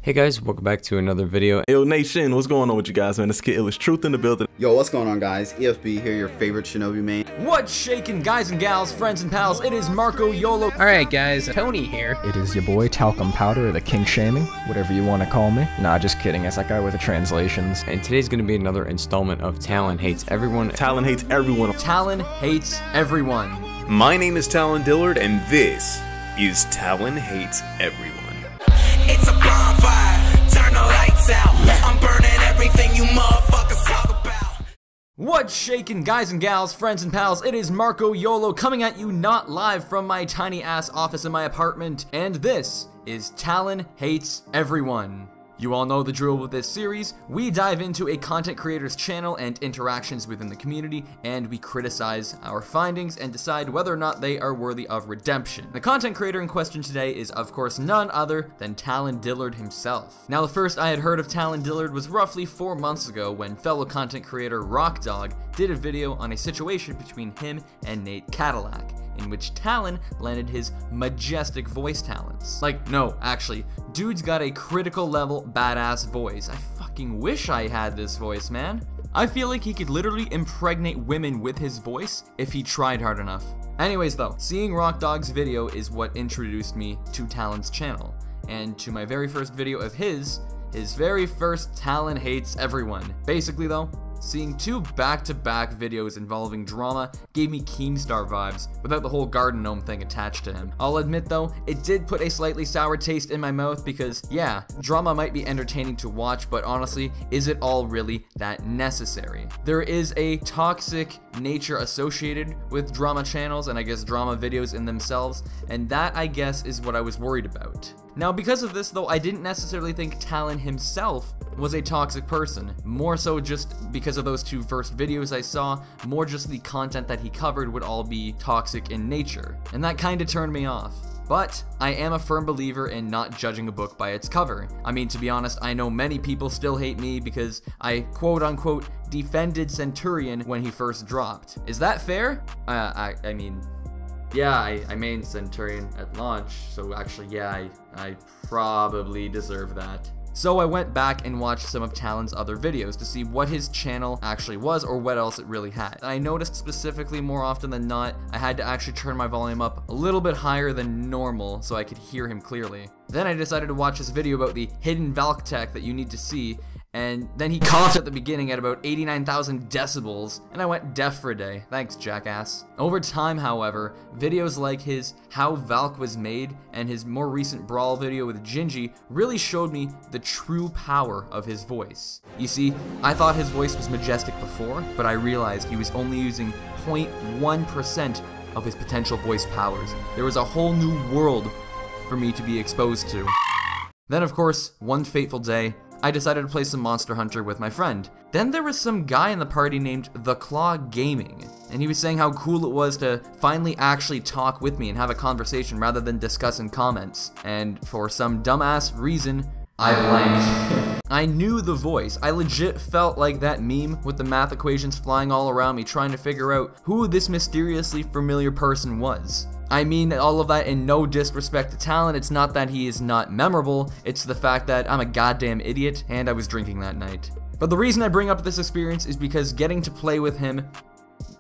Hey guys, welcome back to another video. Yo Nation, what's going on with you guys, man? It's Kid, it was Truth in the building. Yo, what's going on, guys? EFB here, your favorite Shinobi main. What's shaking, guys and gals, friends and pals? It is Marco YOLO. Alright guys, Tony here. It is your boy Talcum Powder, the King Shaming, whatever you want to call me. Nah, just kidding, it's that guy with the translations. And today's gonna be another installment of Talon Hates Everyone. Talon hates everyone. Talon hates everyone. My name is Talon Dillard, and this is Talon Hates Everyone. It's a bonfire, turn the lights out. I'm burning everything you motherfuckers talk about. What's shaking, guys and gals, friends and pals? It is Marco YOLO coming at you not live from my tiny ass office in my apartment, and this is Talon Hates Everyone. You all know the drill with this series. We dive into a content creator's channel and interactions within the community, and we criticize our findings and decide whether or not they are worthy of redemption. The content creator in question today is, of course, none other than Talon Dillard himself. Now, the first I had heard of Talon Dillard was roughly 4 months ago when fellow content creator Rockdog did a video on a situation between him and Nate Cadillac, in which Talon landed his majestic voice talents. Like, no, actually, dude's got a critical level badass voice. I fucking wish I had this voice, man. I feel like he could literally impregnate women with his voice if he tried hard enough. Anyways though, seeing Rockdog's video is what introduced me to Talon's channel, and to my very first video of his very first Talon Hates Everyone. Basically though, seeing two back-to-back videos involving drama gave me Keemstar vibes without the whole garden gnome thing attached to him. I'll admit though, it did put a slightly sour taste in my mouth because, yeah, drama might be entertaining to watch, but honestly, is it all really that necessary? There is a toxic nature associated with drama channels and I guess drama videos in themselves, and that I guess is what I was worried about. Now, because of this though, I didn't necessarily think Talon himself was a toxic person. More so just because of those two first videos I saw, more just the content that he covered would all be toxic in nature. And that kinda turned me off. But I am a firm believer in not judging a book by its cover. I mean, to be honest, I know many people still hate me because I quote-unquote defended Centurion when he first dropped. Is that fair? I mean, yeah, I mained Centurion at launch, so actually, yeah, I probably deserve that. So I went back and watched some of Talon's other videos to see what his channel actually was or what else it really had. And I noticed specifically more often than not, I had to actually turn my volume up a little bit higher than normal so I could hear him clearly. Then I decided to watch this video about the hidden Valk tech that you need to see, and then he coughed at the beginning at about 89,000 decibels, and I went deaf for a day. Thanks, jackass. Over time, however, videos like his How Valk Was Made and his more recent Brawl video with Gingy really showed me the true power of his voice. You see, I thought his voice was majestic before, but I realized he was only using 0.1% of his potential voice powers. There was a whole new world for me to be exposed to. Then, of course, one fateful day, I decided to play some Monster Hunter with my friend. Then there was some guy in the party named The Claw Gaming, and he was saying how cool it was to finally actually talk with me and have a conversation rather than discuss in comments. And for some dumbass reason, I blanked. I knew the voice. I legit felt like that meme with the math equations flying all around me trying to figure out who this mysteriously familiar person was. I mean all of that in no disrespect to Talon. It's not that he is not memorable, it's the fact that I'm a goddamn idiot and I was drinking that night. But the reason I bring up this experience is because getting to play with him,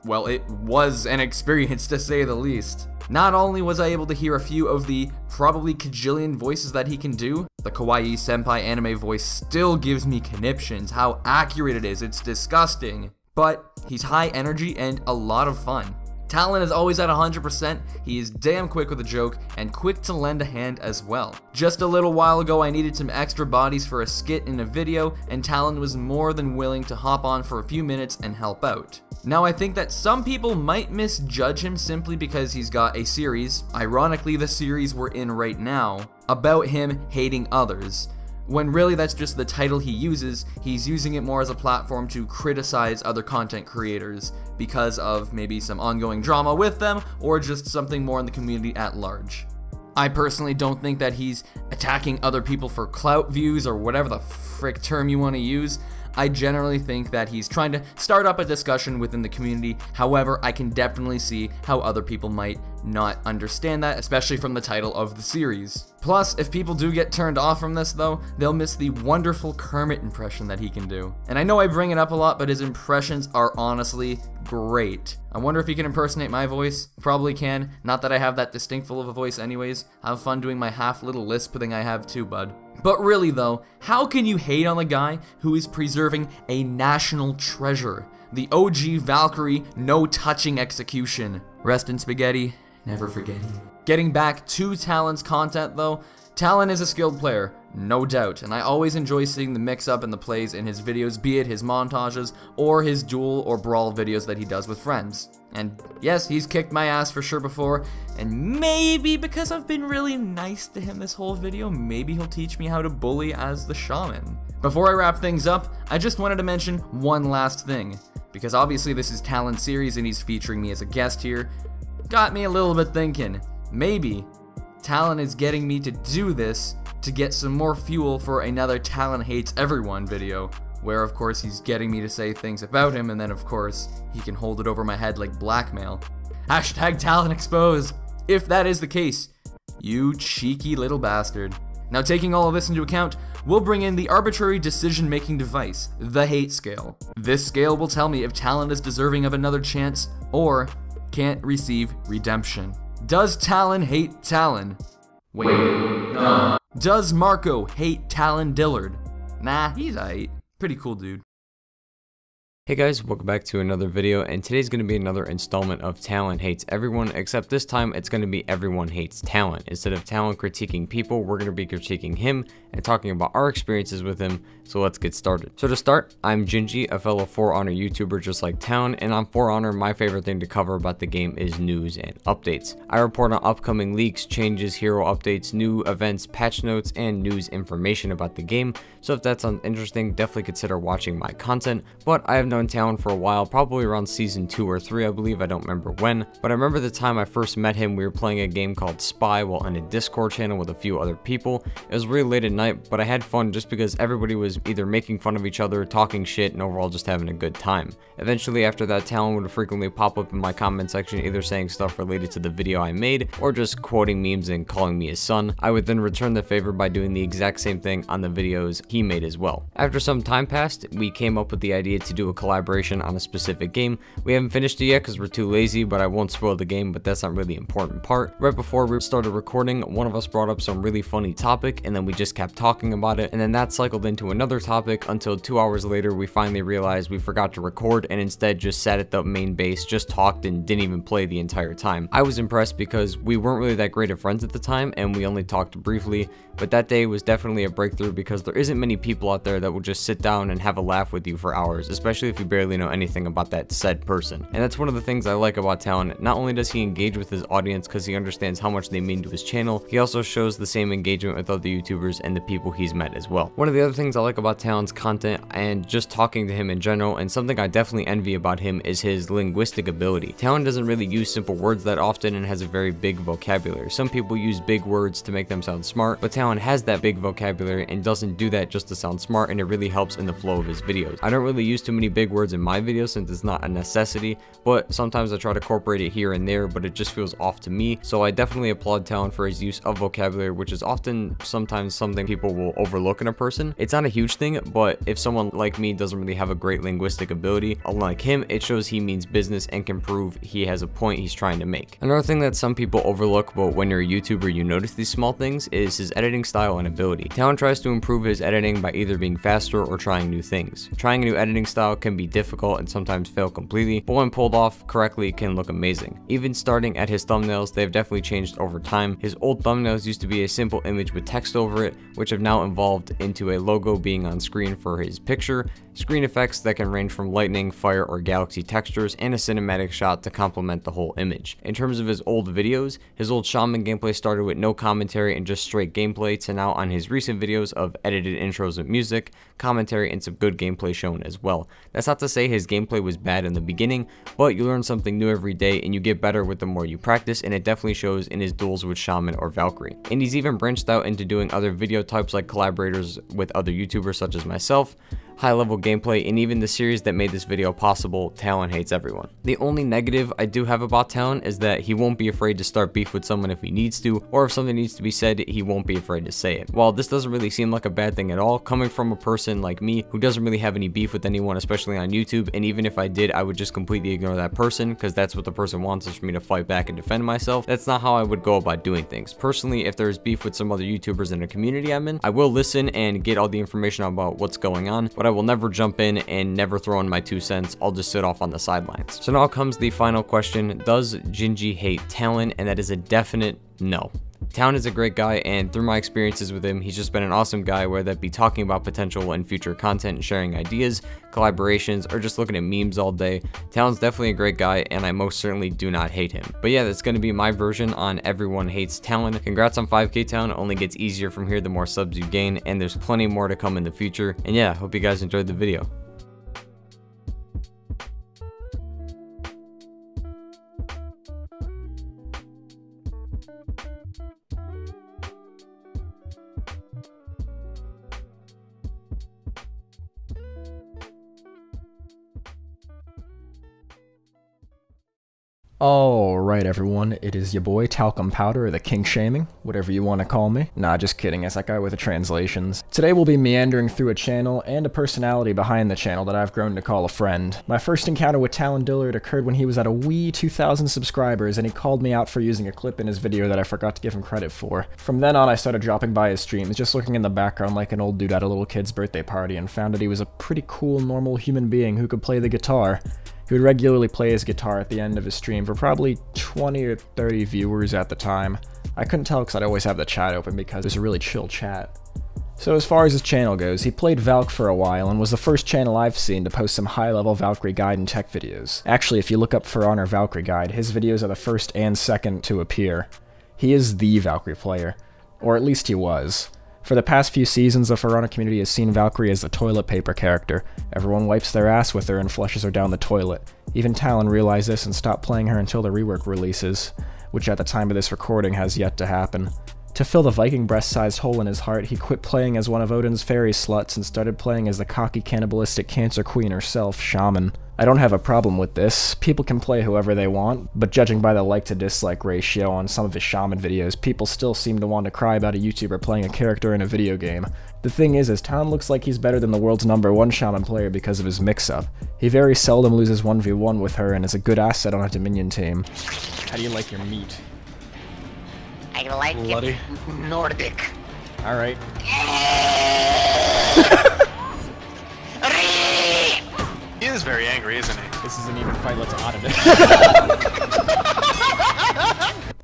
well, it was an experience to say the least. Not only was I able to hear a few of the probably kajillion voices that he can do, the kawaii senpai anime voice still gives me conniptions. How accurate it is, it's disgusting. But he's high energy and a lot of fun. Talon is always at 100%, he is damn quick with a joke, and quick to lend a hand as well. Just a little while ago I needed some extra bodies for a skit in a video, and Talon was more than willing to hop on for a few minutes and help out. Now I think that some people might misjudge him simply because he's got a series, ironically the series we're in right now, about him hating others. When really that's just the title he uses, he's using it more as a platform to criticize other content creators because of maybe some ongoing drama with them or just something more in the community at large. I personally don't think that he's attacking other people for clout views or whatever the frick term you want to use. I generally think that he's trying to start up a discussion within the community. However, I can definitely see how other people might not understand that, especially from the title of the series. Plus, if people do get turned off from this though, they'll miss the wonderful Kermit impression that he can do. And I know I bring it up a lot, but his impressions are honestly great. I wonder if he can impersonate my voice. Probably can. Not that I have that distinctful of a voice anyways. Have fun doing my half little lisp thing I have too, bud. But really though, how can you hate on the guy who is preserving a national treasure? The OG Valkyrie no-touching execution. Rest in spaghetti, never forgetting. Getting back to Talon's content though, Talon is a skilled player, no doubt, and I always enjoy seeing the mix-up and the plays in his videos, be it his montages or his duel or brawl videos that he does with friends. And yes, he's kicked my ass for sure before, and maybe because I've been really nice to him this whole video, maybe he'll teach me how to bully as the shaman. Before I wrap things up, I just wanted to mention one last thing, because obviously this is Talon's series and he's featuring me as a guest here. Got me a little bit thinking, maybe Talon is getting me to do this to get some more fuel for another Talon Hates Everyone video, where of course he's getting me to say things about him, and then of course he can hold it over my head like blackmail. Hashtag Talon exposed. If that is the case, you cheeky little bastard. Now, taking all of this into account, we'll bring in the arbitrary decision-making device, the hate scale. This scale will tell me if Talon is deserving of another chance or can't receive redemption. Does Talon hate Talon? Wait, no. Does Marco hate Talon Dillard? Nah, he's aight. Pretty cool dude. Hey guys, welcome back to another video, and today's going to be another installment of Talon Hates Everyone, except this time it's going to be Everyone Hates Talon. Instead of Talon critiquing people, we're going to be critiquing him and talking about our experiences with him, so let's get started. So to start, I'm Gingy, a fellow For Honor YouTuber just like Talon, and on For Honor, my favorite thing to cover about the game is news and updates. I report on upcoming leaks, changes, hero updates, new events, patch notes, and news information about the game, so if that sounds interesting, definitely consider watching my content. But I have known Talon for a while, probably around season 2 or 3 I believe, I don't remember when, but I remember the time I first met him, we were playing a game called Spy while in a Discord channel with a few other people. It was really late at night, but I had fun just because everybody was either making fun of each other, talking shit, and overall just having a good time. Eventually after that, Talon would frequently pop up in my comment section, either saying stuff related to the video I made, or just quoting memes and calling me his son. I would then return the favor by doing the exact same thing on the videos he made as well. After some time passed, we came up with the idea to do a collaboration on a specific game. We haven't finished it yet because we're too lazy, but I won't spoil the game, but that's not really the important part. Right before we started recording, one of us brought up some really funny topic, and then we just kept talking about it, and then that cycled into another topic until 2 hours later we finally realized we forgot to record and instead just sat at the main base, just talked, and didn't even play the entire time. I was impressed because we weren't really that great of friends at the time and we only talked briefly, but that day was definitely a breakthrough because there isn't many people out there that will just sit down and have a laugh with you for hours, especially if you barely know anything about that said person. And that's one of the things I like about Talon. Not only does he engage with his audience because he understands how much they mean to his channel, he also shows the same engagement with other YouTubers and the people he's met as well. One of the other things I like about Talon's content and just talking to him in general, and something I definitely envy about him, is his linguistic ability. Talon doesn't really use simple words that often and has a very big vocabulary. Some people use big words to make them sound smart, but Talon has that big vocabulary and doesn't do that just to sound smart, and it really helps in the flow of his videos. I don't really use too many big words in my videos since it's not a necessity, but sometimes I try to incorporate it here and there, but it just feels off to me. So I definitely applaud Talon for his use of vocabulary, which is often sometimes something people will overlook in a person. It's not a huge thing, but if someone like me doesn't really have a great linguistic ability, unlike him, it shows he means business and can prove he has a point he's trying to make. Another thing that some people overlook, but when you're a YouTuber you notice these small things, is his editing style and ability. Talon tries to improve his editing by either being faster or trying new things. Trying a new editing style can be difficult and sometimes fail completely, but when pulled off correctly it can look amazing. Even starting at his thumbnails, they've definitely changed over time. His old thumbnails used to be a simple image with text over it, which have now evolved into a logo being on screen for his picture, screen effects that can range from lightning, fire, or galaxy textures, and a cinematic shot to complement the whole image. In terms of his old videos, his old shaman gameplay started with no commentary and just straight gameplay, to now on his recent videos of edited intros with music, commentary, and some good gameplay shown as well. That's not to say his gameplay was bad in the beginning, but you learn something new every day and you get better with the more you practice, and it definitely shows in his duels with Shaman or Valkyrie. And he's even branched out into doing other video types like collaborators with other YouTubers such as myself. high level gameplay, and even the series that made this video possible, Talon Hates Everyone. The only negative I do have about Talon is that he won't be afraid to start beef with someone if he needs to, or if something needs to be said, he won't be afraid to say it. While this doesn't really seem like a bad thing at all, coming from a person like me who doesn't really have any beef with anyone, especially on YouTube, and even if I did, I would just completely ignore that person because that's what the person wants, is for me to fight back and defend myself. That's not how I would go about doing things. Personally, if there's beef with some other YouTubers in a community I'm in, I will listen and get all the information about what's going on, but I will never jump in and never throw in my 2 cents. I'll just sit off on the sidelines. So now comes the final question: does Gingy hate Talon? And that is a definite no. Talon is a great guy, and through my experiences with him, he's just been an awesome guy, whether that be talking about potential and future content and sharing ideas, collaborations, or just looking at memes all day. Talon's definitely a great guy, and I most certainly do not hate him. But yeah, that's going to be my version on Everyone Hates Talon. Congrats on 5K, Talon. It only gets easier from here the more subs you gain, and there's plenty more to come in the future. And yeah, hope you guys enjoyed the video. Alright everyone, it is your boy Talcum Powder, or the King Shaming, whatever you want to call me. Nah, just kidding, it's that guy with the translations. Today we'll be meandering through a channel and a personality behind the channel that I've grown to call a friend. My first encounter with Talon Dillard occurred when he was at a wee 2,000 subscribers, and he called me out for using a clip in his video that I forgot to give him credit for. From then on I started dropping by his streams, just looking in the background like an old dude at a little kid's birthday party, and found that he was a pretty cool normal human being who could play the guitar. He would regularly play his guitar at the end of his stream for probably 20 or 30 viewers at the time. I couldn't tell because I'd always have the chat open because it was a really chill chat. So as far as his channel goes, he played Valk for a while and was the first channel I've seen to post some high-level Valkyrie guide and tech videos. Actually, if you look up For Honor Valkyrie guide, his videos are the first and second to appear. He is the Valkyrie player, or at least he was. For the past few seasons, the For Honor community has seen Valkyrie as the toilet paper character. Everyone wipes their ass with her and flushes her down the toilet. Even Talon realized this and stopped playing her until the rework releases, which at the time of this recording has yet to happen. To fill the Viking breast-sized hole in his heart, he quit playing as one of Odin's fairy sluts and started playing as the cocky cannibalistic cancer queen herself, Shaman. I don't have a problem with this. People can play whoever they want, but judging by the like to dislike ratio on some of his Shaman videos, people still seem to want to cry about a YouTuber playing a character in a video game. The thing is Talon looks like he's better than the world's #1 Shaman player because of his mix-up. He very seldom loses 1v1 with her and is a good asset on a Dominion team. How do you like your meat? I like it Nordic. Alright. He is very angry, isn't he? This is an even fight, let's audit it.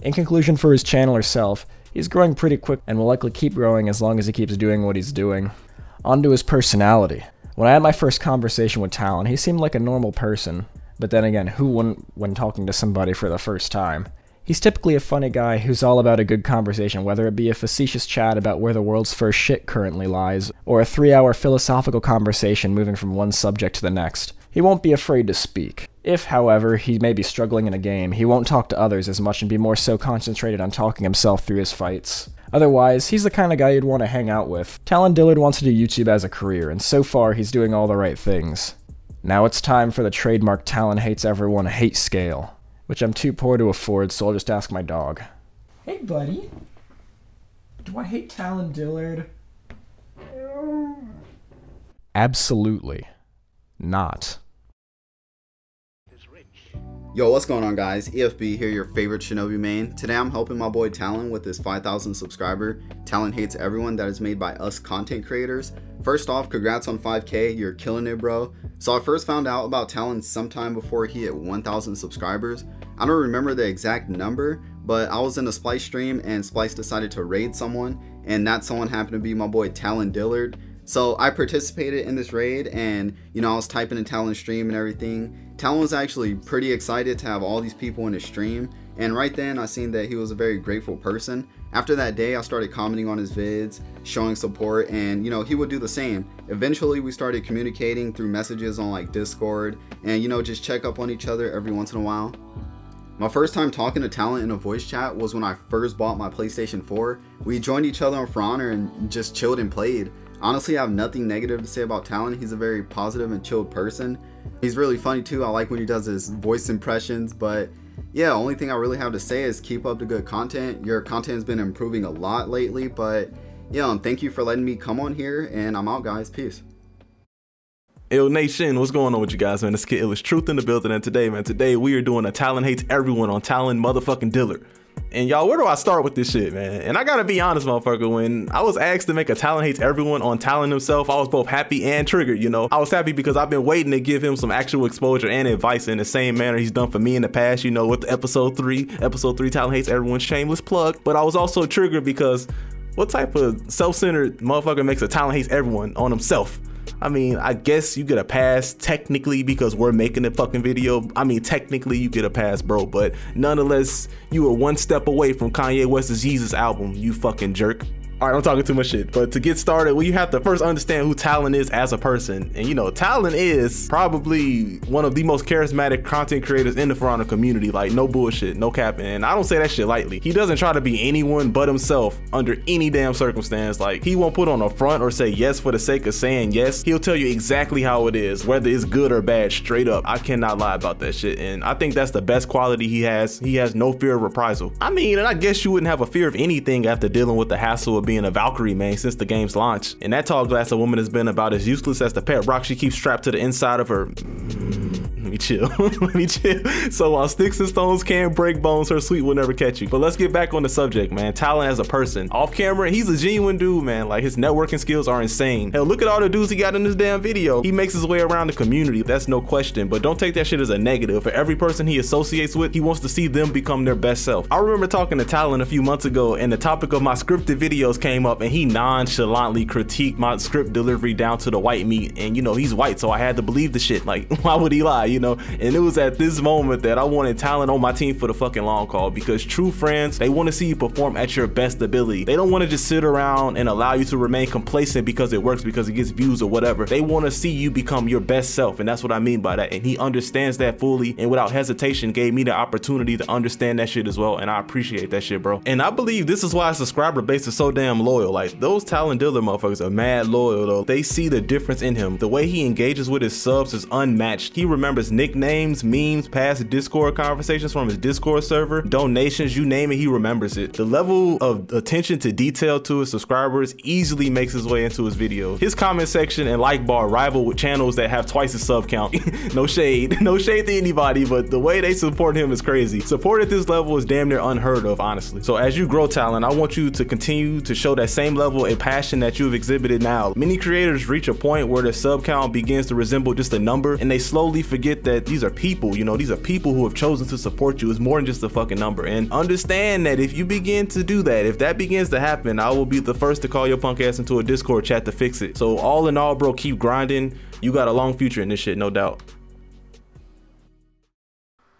In conclusion, for his channel herself, he's growing pretty quick and will likely keep growing as long as he keeps doing what he's doing. On to his personality. When I had my first conversation with Talon, he seemed like a normal person. But then again, who wouldn't when talking to somebody for the first time? He's typically a funny guy who's all about a good conversation, whether it be a facetious chat about where the world's first shit currently lies, or a 3-hour philosophical conversation moving from one subject to the next. He won't be afraid to speak. If, however, he may be struggling in a game, he won't talk to others as much and be more so concentrated on talking himself through his fights. Otherwise, he's the kind of guy you'd want to hang out with. Talon Dillard wants to do YouTube as a career, and so far he's doing all the right things. Now it's time for the trademark Talon Hates Everyone hate scale, which I'm too poor to afford, so I'll just ask my dog. Hey buddy, do I hate Talon Dillard? Absolutely not. Yo, what's going on guys? EFB here, your favorite Shinobi main. Today I'm helping my boy Talon with his 5,000 subscriber Talon Hates Everyone that is made by us content creators. First off, congrats on 5K, you're killing it bro. So I first found out about Talon sometime before he hit 1,000 subscribers. I don't remember the exact number, but I was in a Splice stream and Splice decided to raid someone, and that someone happened to be my boy Talon Dillard. So I participated in this raid and, you know, I was typing in Talon's stream and everything. Talon was actually pretty excited to have all these people in his stream, and right then I seen that he was a very grateful person. After that day I started commenting on his vids, showing support, and you know, he would do the same. Eventually we started communicating through messages on like Discord and, you know, just check up on each other every once in a while. My first time talking to Talon in a voice chat was when I first bought my PlayStation 4. We joined each other on For Honor and just chilled and played. Honestly, I have nothing negative to say about Talon. He's a very positive and chilled person. He's really funny too. I like when he does his voice impressions, but yeah, only thing I really have to say is keep up the good content. Your content has been improving a lot lately, but yeah, thank you for letting me come on here, and I'm out, guys. Peace. Yo Nation, what's going on with you guys, man? It's Kid It Truth in the building, and today we are doing a Talon Hates Everyone on Talon motherfucking Dillard. And y'all, where do I start with this shit, man? And I gotta be honest, motherfucker, when I was asked to make a Talon Hates Everyone on Talon himself, I was both happy and triggered, you know? I was happy because I've been waiting to give him some actual exposure and advice in the same manner he's done for me in the past, you know, with episode 3 Talon Hates Everyone, shameless plug. But I was also triggered because what type of self-centered motherfucker makes a Talon Hates Everyone on himself? I mean, I guess you get a pass technically because we're making a fucking video. I mean, technically you get a pass, bro, but nonetheless, you were one step away from Kanye West's Jesus album, you fucking jerk. All right, I'm talking too much shit, but to get started, well, you have to first understand who Talon is as a person. And you know, Talon is probably one of the most charismatic content creators in the For Honor community, like no bullshit, no capping. And I don't say that shit lightly. He doesn't try to be anyone but himself under any damn circumstance. Like, he won't put on a front or say yes for the sake of saying yes. He'll tell you exactly how it is, whether it's good or bad, straight up. I cannot lie about that shit. And I think that's the best quality he has. He has no fear of reprisal. I mean, and I guess you wouldn't have a fear of anything after dealing with the hassle of being a Valkyrie main since the game's launch. And that tall glass of woman has been about as useless as the pet rock she keeps strapped to the inside of her. Let me chill. Let me chill. So while sticks and stones can break bones, her sweet will never catch you. But let's get back on the subject, man. Talon as a person. Off camera, he's a genuine dude, man. Like, his networking skills are insane. Hell, look at all the dudes he got in this damn video. He makes his way around the community, that's no question. But don't take that shit as a negative. For every person he associates with, he wants to see them become their best self. I remember talking to Talon a few months ago, and the topic of my scripted videos came up, and he nonchalantly critiqued my script delivery down to the white meat. And you know, he's white, so I had to believe the shit. Like, why would he lie, you know? And it was at this moment that I wanted Talon on my team for the fucking long haul, because true friends, they want to see you perform at your best ability. They don't want to just sit around and allow you to remain complacent because it works, because it gets views or whatever. They want to see you become your best self, and that's what I mean by that. And he understands that fully, and without hesitation gave me the opportunity to understand that shit as well, and I appreciate that shit, bro. And I believe this is why our subscriber base is so damn loyal. Like, those Talon Dillard motherfuckers are mad loyal though. They see the difference in him. The way he engages with his subs is unmatched. He remembers nicknames, memes, past Discord conversations from his Discord server, donations, you name it, he remembers it. The level of attention to detail to his subscribers easily makes his way into his videos. His comment section and like bar rival with channels that have twice his sub count. No shade, no shade to anybody, but the way they support him is crazy. Support at this level is damn near unheard of, honestly. So as you grow, Talon, I want you to continue to show that same level of passion that you've exhibited now. Many creators reach a point where their sub count begins to resemble just a number, and they slowly forget that these are people, you know, these are people who have chosen to support you. It's more than just a fucking number. And understand that if you begin to do that, if that begins to happen, I will be the first to call your punk ass into a Discord chat to fix it. So all in all, bro, keep grinding. You got a long future in this shit, no doubt.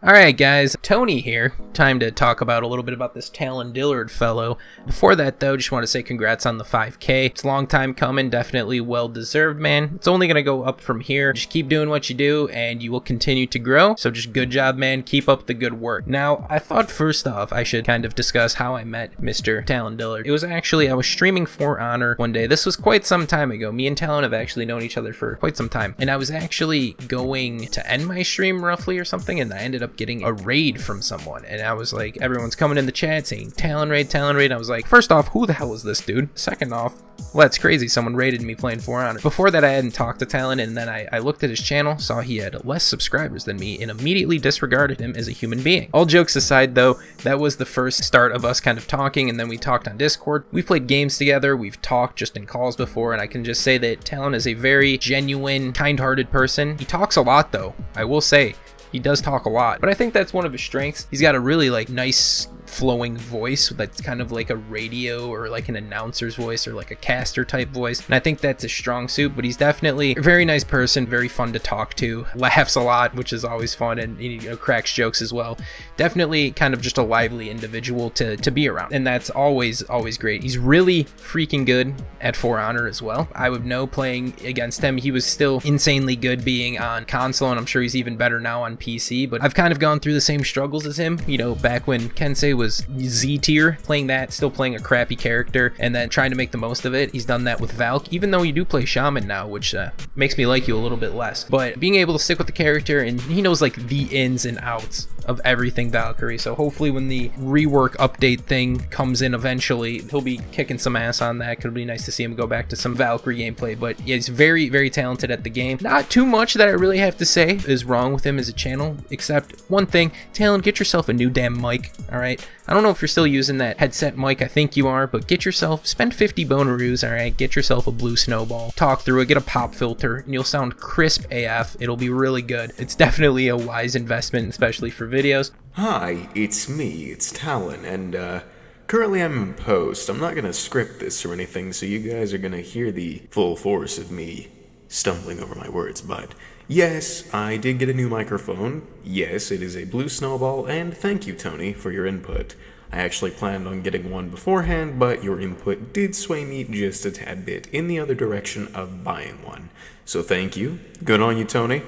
Alright guys, Tony here. Time to talk about a little bit about this Talon Dillard fellow. Before that though, just want to say congrats on the 5K. It's a long time coming, definitely well deserved, man. It's only gonna go up from here. Just keep doing what you do and you will continue to grow. So just good job, man. Keep up the good work. Now, I thought first off I should kind of discuss how I met Mr. Talon Dillard. It was actually, I was streaming For Honor one day. This was quite some time ago. Me and Talon have actually known each other for quite some time. And I was actually going to end my stream roughly or something, and I ended up getting a raid from someone, and I was like, everyone's coming in the chat saying Talon raid, Talon raid. I was like, first off, who the hell is this dude? Second off, well, that's crazy, someone raided me playing For Honor. Before that, I hadn't talked to Talon, and then I looked at his channel, saw he had less subscribers than me, and immediately disregarded him as a human being. All jokes aside though, that was the first start of us kind of talking, and then we talked on Discord. We've played games together, we've talked just in calls before, and I can just say that Talon is a very genuine, kind-hearted person. He talks a lot though, I will say. He does talk a lot, but I think that's one of his strengths. He's got a really like nice flowing voice that's kind of like a radio or like an announcer's voice or like a caster type voice, and I think that's a strong suit. But he's definitely a very nice person, very fun to talk to, laughs a lot, which is always fun, and you know, cracks jokes as well. Definitely kind of just a lively individual to be around, and that's always great. He's really freaking good at For Honor as well. I would know playing against him, he was still insanely good being on console, and I'm sure he's even better now on PC. But I've kind of gone through the same struggles as him, you know, back when Kensei was Z tier, playing that, still playing a crappy character, and then trying to make the most of it. He's done that with Valk, even though you do play Shaman now, which makes me like you a little bit less. But being able to stick with the character, and he knows like the ins and outs of everything Valkyrie, so hopefully when the rework update thing comes in eventually, he'll be kicking some ass on that. Could be nice to see him go back to some Valkyrie gameplay, but yeah, he's very, very talented at the game. Not too much that I really have to say is wrong with him as a channel, except one thing: Talon, get yourself a new damn mic, alright? I don't know if you're still using that headset mic, I think you are, but get yourself, spend 50 bonaroos, alright? Get yourself a blue snowball, talk through it, get a pop filter, and you'll sound crisp AF. It'll be really good. It's definitely a wise investment, especially for videos. Hi, it's me, it's Talon, and currently I'm in post. I'm not gonna script this or anything, so you guys are gonna hear the full force of me stumbling over my words, but yes, I did get a new microphone. Yes, it is a blue snowball, and thank you, Tony, for your input. I actually planned on getting one beforehand, but your input did sway me just a tad bit in the other direction of buying one. So thank you. Good on you, Tony.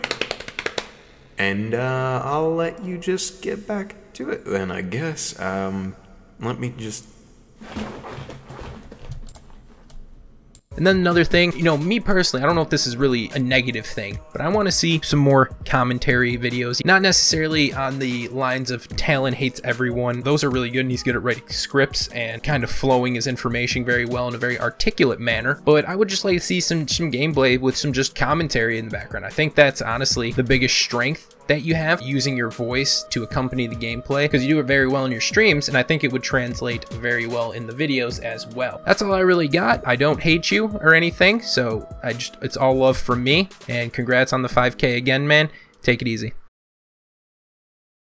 And I'll let you just get back to it then, I guess. Let me just... And then another thing, you know, me personally, I don't know if this is really a negative thing, but I want to see some more commentary videos. Not necessarily on the lines of Talon hates everyone. Those are really good, and he's good at writing scripts and kind of flowing his information very well in a very articulate manner. But I would just like to see some gameplay with some just commentary in the background. I think that's honestly the biggest strength that you have, using your voice to accompany the gameplay, because you do it very well in your streams, and I think it would translate very well in the videos as well. That's all I really got. I don't hate you or anything, so it's all love from me, and congrats on the 5K again, man. Take it easy.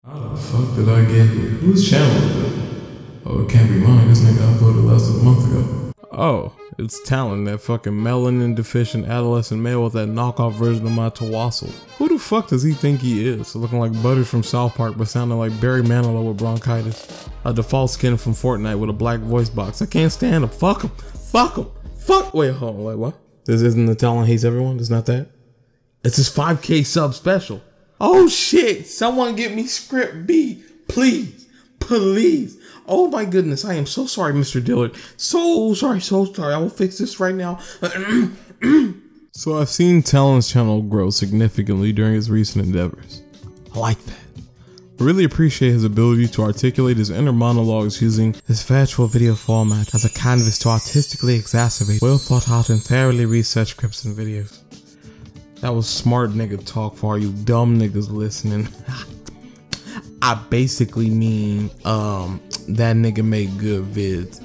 How the fuck did I get here? Whose channel is it? Oh, it can't be mine. This nigga uploaded less than a month ago. Oh, it's Talon, that fucking melanin deficient adolescent male with that knockoff version of my Tawassel. Who the fuck does he think he is? Looking like Butters from South Park, but sounding like Barry Manilow with bronchitis. A default skin from Fortnite with a black voice box. I can't stand him. Fuck him. Fuck him. Fuck. Wait, hold on. Wait, what? This isn't the Talon hates everyone? It's not that? It's his 5K sub special. Oh shit. Someone get me script B. Please. Please. Oh my goodness, I am so sorry, Mr. Dillard. So sorry, so sorry. I will fix this right now. So I've seen Talon's channel grow significantly during his recent endeavors. I like that. I really appreciate his ability to articulate his inner monologues using his factual video format as a canvas to artistically exacerbate well thought out and thoroughly researched scripts and videos. That was smart nigga talk for all you dumb niggas listening. I basically mean, that nigga make good vids.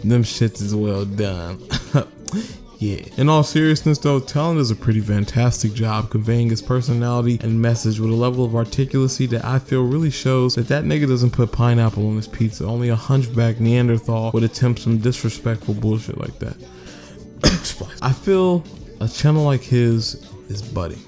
Them shits is well done. Yeah. In all seriousness though, Talon does a pretty fantastic job conveying his personality and message with a level of articulacy that I feel really shows that nigga doesn't put pineapple on his pizza. Only a hunchback Neanderthal would attempt some disrespectful bullshit like that. I feel a channel like his is budding.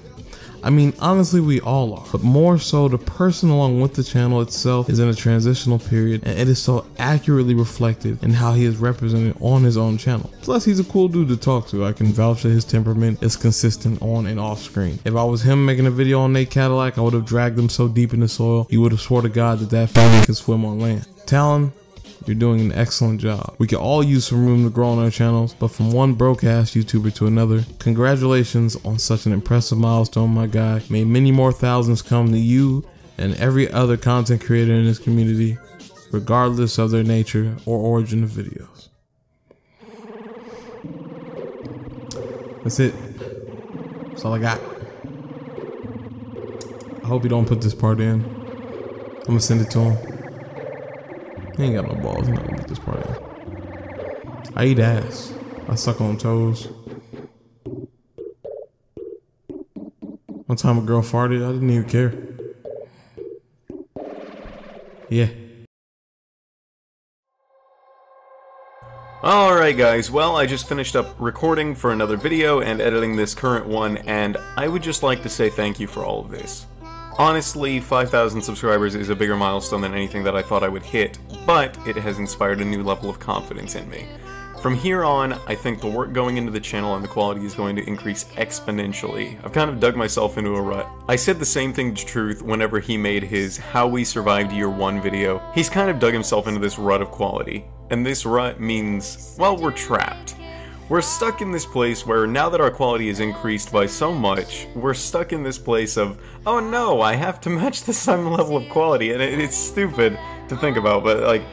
I mean, honestly, we all are, but more so the person along with the channel itself is in a transitional period, and it is so accurately reflected in how he is represented on his own channel. Plus, he's a cool dude to talk to. I can vouch that his temperament is consistent on and off screen. If I was him making a video on Nate Cadillac, I would have dragged him so deep in the soil, you would have swore to God that family could swim on land. Talon, you're doing an excellent job. We can all use some room to grow on our channels, but from one broke-ass YouTuber to another, congratulations on such an impressive milestone, my guy. May many more thousands come to you and every other content creator in this community, regardless of their nature or origin of videos. That's it. That's all I got. I hope you don't put this part in. I'm gonna send it to him. He ain't got no balls. He's not gonna put this part in. I eat ass. I suck on toes. One time a girl farted, I didn't even care. Yeah. Alright guys, well I just finished up recording for another video and editing this current one, and I would just like to say thank you for all of this. Honestly, 5,000 subscribers is a bigger milestone than anything that I thought I would hit, but it has inspired a new level of confidence in me. From here on, I think the work going into the channel and the quality is going to increase exponentially. I've kind of dug myself into a rut. I said the same thing to Truth whenever he made his How We Survived Year 1 video. He's kind of dug himself into this rut of quality. And this rut means, well, we're trapped. We're stuck in this place where now that our quality is increased by so much, we're stuck in this place of, oh no, I have to match the same level of quality. And it's stupid to think about, but like,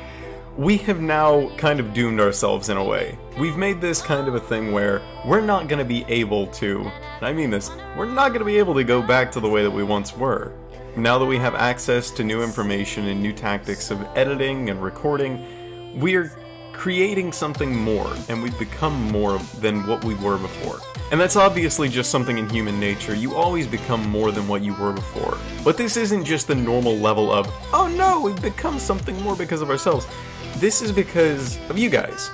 we have now kind of doomed ourselves in a way. We've made this kind of a thing where we're not going to be able to, and I mean this, we're not going to be able to go back to the way that we once were. Now that we have access to new information and new tactics of editing and recording, we're creating something more, and we've become more than what we were before. And that's obviously just something in human nature. You always become more than what you were before. But this isn't just the normal level of, oh no, we've become something more because of ourselves. This is because of you guys.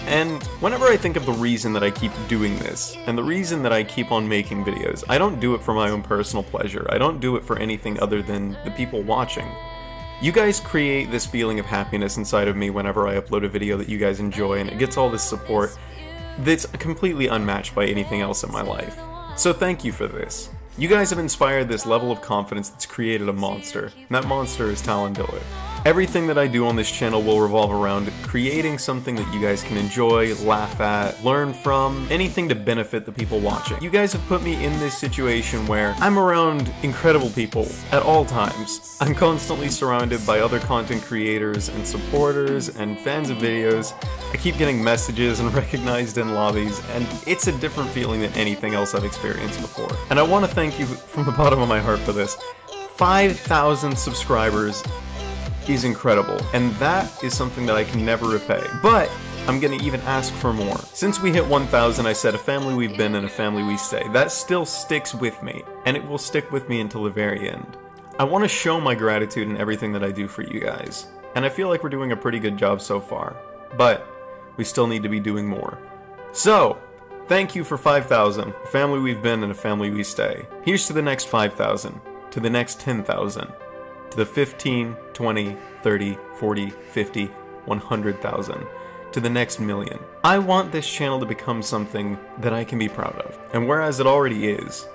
And whenever I think of the reason that I keep doing this, and the reason that I keep on making videos, I don't do it for my own personal pleasure. I don't do it for anything other than the people watching. You guys create this feeling of happiness inside of me whenever I upload a video that you guys enjoy, and it gets all this support that's completely unmatched by anything else in my life. So thank you for this. You guys have inspired this level of confidence that's created a monster, and that monster is Talon Diller. Everything that I do on this channel will revolve around creating something that you guys can enjoy, laugh at, learn from, anything to benefit the people watching. You guys have put me in this situation where I'm around incredible people at all times. I'm constantly surrounded by other content creators and supporters and fans of videos. I keep getting messages and recognized in lobbies, and it's a different feeling than anything else I've experienced before. And I want to thank you from the bottom of my heart for this. 5,000 subscribers is incredible, and that is something that I can never repay. But I'm gonna even ask for more. Since we hit 1,000, I said a family we've been and a family we stay. That still sticks with me, and it will stick with me until the very end. I want to show my gratitude in everything that I do for you guys, and I feel like we're doing a pretty good job so far, but we still need to be doing more. So, thank you for 5,000, a family we've been and a family we stay. Here's to the next 5,000, to the next 10,000, to the 15, 20, 30, 40, 50, 100,000, to the next million. I want this channel to become something that I can be proud of. And whereas it already is,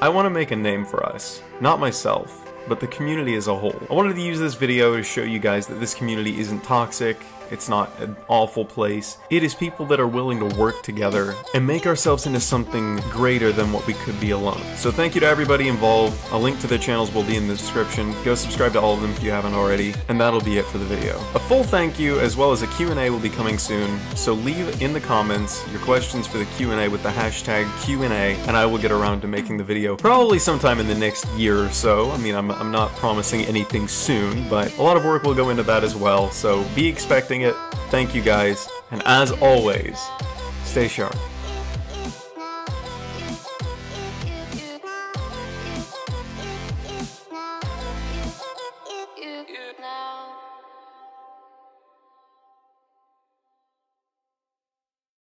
I want to make a name for us. Not myself, but the community as a whole. I wanted to use this video to show you guys that this community isn't toxic, it's not an awful place. It is people that are willing to work together and make ourselves into something greater than what we could be alone. So thank you to everybody involved. A link to their channels will be in the description. Go subscribe to all of them if you haven't already, and that'll be it for the video. A full thank you as well as a Q&A will be coming soon, so leave in the comments your questions for the Q&A with the hashtag Q&A, and I will get around to making the video probably sometime in the next year or so. I mean, I'm not promising anything soon, but a lot of work will go into that as well, so be expecting it. Thank you guys, and as always, stay sharp.